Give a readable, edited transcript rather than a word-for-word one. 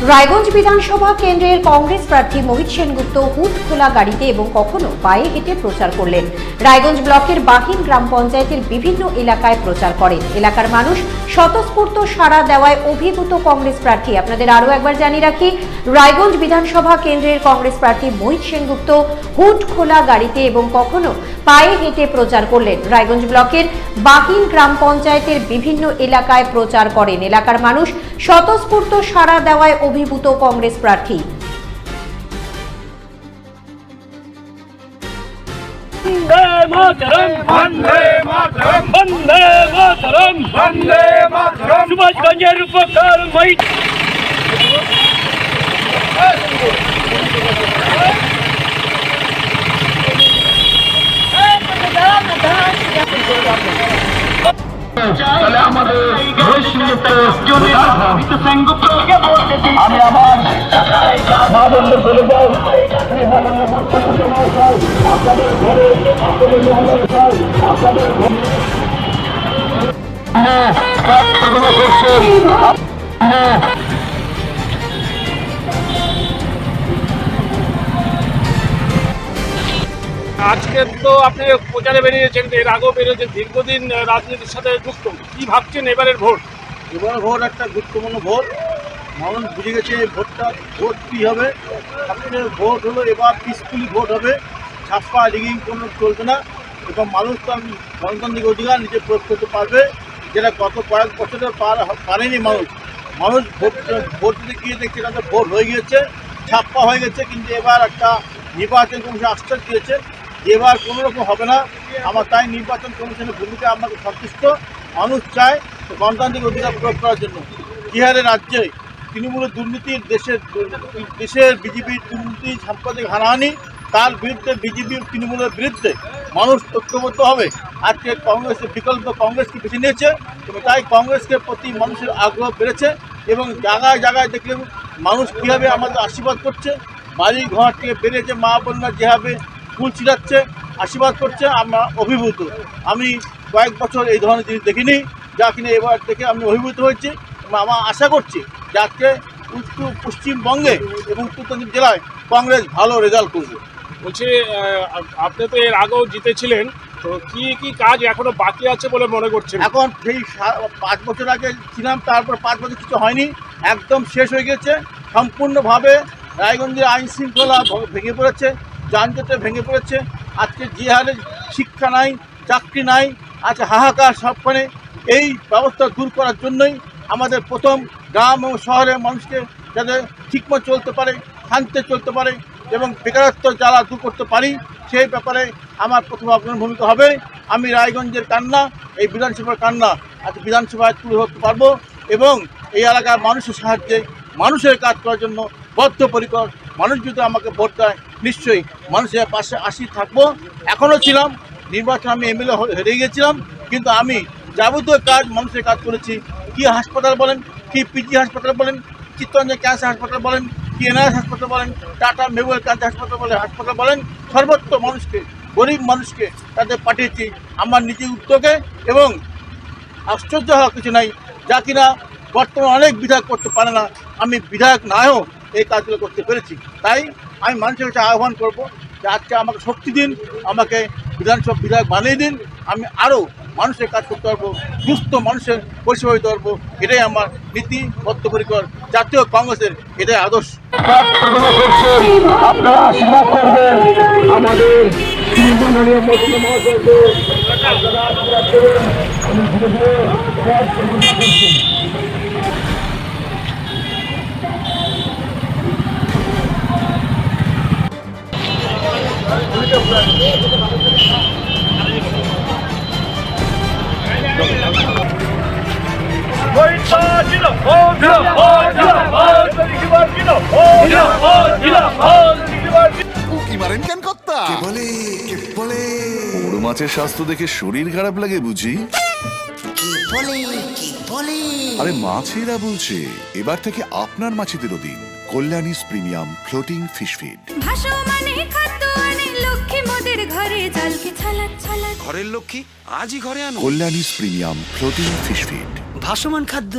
রায়গঞ্জ বিধানসভা কেন্দ্রের কংগ্রেস প্রার্থী মোহিত সেনগুপ্ত হুড খোলা গাড়িতে এবং কখনো পায়ে হেঁটে প্রচার করলেন। রায়গঞ্জ ব্লকের বাহিন গ্রাম পঞ্চায়েতের বিভিন্ন এলাকায় প্রচার করেন। এলাকার মানুষ স্বতঃস্ফূর্ত সাড়া দেওয়ায় অভিভূত কংগ্রেস প্রার্থী। আপনাদের আরও একবার জানিয়ে রাখি, রায়গঞ্জ বিধানসভা কেন্দ্রের কংগ্রেস প্রার্থী মোহিত সেনগুপ্ত হুড খোলা গাড়িতে এবং কখনো পায়ে হেঁটে প্রচার করলেন। রায়গঞ্জ ব্লকের বাহিন গ্রাম পঞ্চায়েতের বিভিন্ন এলাকায় প্রচার করেন। এলাকার মানুষ স্বতঃস্ফূর্ত সাড়া দেওয়ায় অভিভূত কংগ্রেস প্রার্থী। বন্দে মাতরম, বন্দে মাতরম, বন্দে মাতরম, বন্দে মাতরম। সুভাষগঞ্জের উপকার মোহিত আমাদের আমি আবার বলে যাই আপনাদের ঘরে আপনাদের আজকে তো আপনি প্রচারে বেরিয়েছেন, এর আগেও বেরিয়েছেন, দীর্ঘদিন রাজনীতির সাথে যুক্ত। কি ভাবছেন এবারের ভোট? এবার ভোট একটা গুরুত্বপূর্ণ ভোট। মানুষ বুঝে গেছে ভোট কী হবে। আপনাদের ভোট হলো এবার পিসফুলি ভোট হবে, ছাপ্পা রিগিং কোনো চলবে না এবং মানুষ তো গণতান্ত্রিক অধিকার নিজে প্রয়োগ করতে পারবে, যেটা গত কয়েক বছরে পারেনি মানুষ। ভোট দিতে গিয়ে দেখছে তাদের ভোট হয়ে গিয়েছে, ছাপ্পা হয়ে গেছে। কিন্তু এবার একটা নির্বাচন কমিশন আশ্বাস দিয়েছে যে এবার কোনো রকম হবে না। আমার তাই নির্বাচন কমিশনের ভূমিকা আমাকে সন্তুষ্ট। মানুষ চায় গণতান্ত্রিক অধিকার প্রয়োগ করার জন্য। বিহারের রাজ্যে তৃণমূলের দুর্নীতি, দেশের বিজেপির দুর্নীতি, সাম্প্রদায়িক হানাহানি, তার বিরুদ্ধে বিজেপি তৃণমূলের বিরুদ্ধে মানুষ ঐক্যবদ্ধ হবে। আজকে কংগ্রেসের বিকল্প কংগ্রেসকে বেছে নিয়েছে এবং তাই কংগ্রেসকে প্রতি মানুষের আগ্রহ বেড়েছে এবং জায়গায় জায়গায় দেখলে মানুষ কীভাবে আমাদের আশীর্বাদ করছে, বাড়ি ঘর থেকে বেরিয়েছে, মা বোনরা যেভাবে ফুল ছিটাচ্ছে, আশীর্বাদ করছে। আমরা অভিভূত। আমি কয়েক বছর এই ধরনের জিনিস দেখিনি, যা কিনা এবার থেকে আমি অভিভূত হয়েছি। আমার আশা করছি যে আজকে পশ্চিমবঙ্গে এবং উত্তরবঙ্গ জেলায় কংগ্রেস ভালো রেজাল্ট করবে। বলছি, আপনি তো এর আগেও জিতেছিলেন, তো কি কি কাজ এখনো বাকি আছে বলে মনে করছেন? এখন সেই 5 বছর আগে ছিলাম, তারপর 5 বছর কিছু হয়নি, একদম শেষ হয়ে গেছে সম্পূর্ণভাবে। রায়গঞ্জের আইন শৃঙ্খলা ভেঙে পড়েছে, যানজটে ভেঙে পড়েছে। আজকে যে হারে শিক্ষা নাই, চাকরি নাই, আজকে হাহাকার সবখানে। এই ব্যবস্থা দূর করার জন্যই আমাদের প্রথম গ্রাম ও শহরের মানুষকে যাতে ঠিকমতো চলতে পারে, শান্তিতে চলতে পারে এবং বেকারত্ব জ্বালা দূর করতে পারি, সেই ব্যাপারে আমার প্রথম অগ্রণী ভূমিকা হবে। আমি রায়গঞ্জের কান্না, এই বিধানসভার কান্না আজ বিধানসভায় তুলে ধরতে পারবো এবং এই এলাকার মানুষের সাহায্যে মানুষের কাজ করার জন্য বদ্ধপরিকর। মানুষ যদি আমাকে ভোট দেয়, নিশ্চয়ই মানুষের পাশে থাকবো। এখনও ছিলাম। নির্বাচন আমি এমএলএ হেরে গিয়েছিলাম, কিন্তু আমি যাবতীয় কাজ মানুষের কাজ করেছি। কি হাসপাতাল বলেন, কি পিজি হাসপাতাল বলেন, চিত্তরঞ্জন ক্যান্সার হাসপাতাল বলেন, কি এনআরএস হাসপাতাল বলেন, টাটা মেমোরিয়াল ক্যান্সার হাসপাতাল বলেন, সর্বত্র মানুষকে, গরিব মানুষকে তাদের পাঠিয়েছি আমার নিজের উদ্যোগে। এবং আশ্চর্য হওয়ার কিছু নাই, যা কিনা বর্তমানে অনেক বিধায়ক করতে পারে না, আমি বিধায়ক নাও এই কাজগুলো করতে পেরেছি। তাই আমি মানুষের কাছে আহ্বান করবো যে আজকে আমাকে শক্তি দিন, আমাকে বিধানসভা বিধায়ক বানিয়ে দিন। আমি আরও মানুষের কাজ করতে পারবো, সুস্থ মানুষের পরিষেবা দিতে পারবো। এটাই আমার নীতি, বদ্ধপরিকর জাতীয় কংগ্রেসের এটাই আদর্শ। আপনারা আশীর্বাদ করবেন আমাদের উকি মারেন কেন কর্তা? বড় মাছের স্বাস্থ্য দেখে শরীর খারাপ লাগে বুঝি? আরে মাছেরা বলছে, এবার থেকে আপনার মাছেদেরও দিন কল্যাণীস প্রিমিয়াম ফ্লোটিং ফিশ ফিড। ঘরের লক্ষ্মী আজই ঘরে আনো কল্যাণীস প্রিমিয়াম ফ্লোটিং ফিশ ফিড। ভাসমান খাদ্য।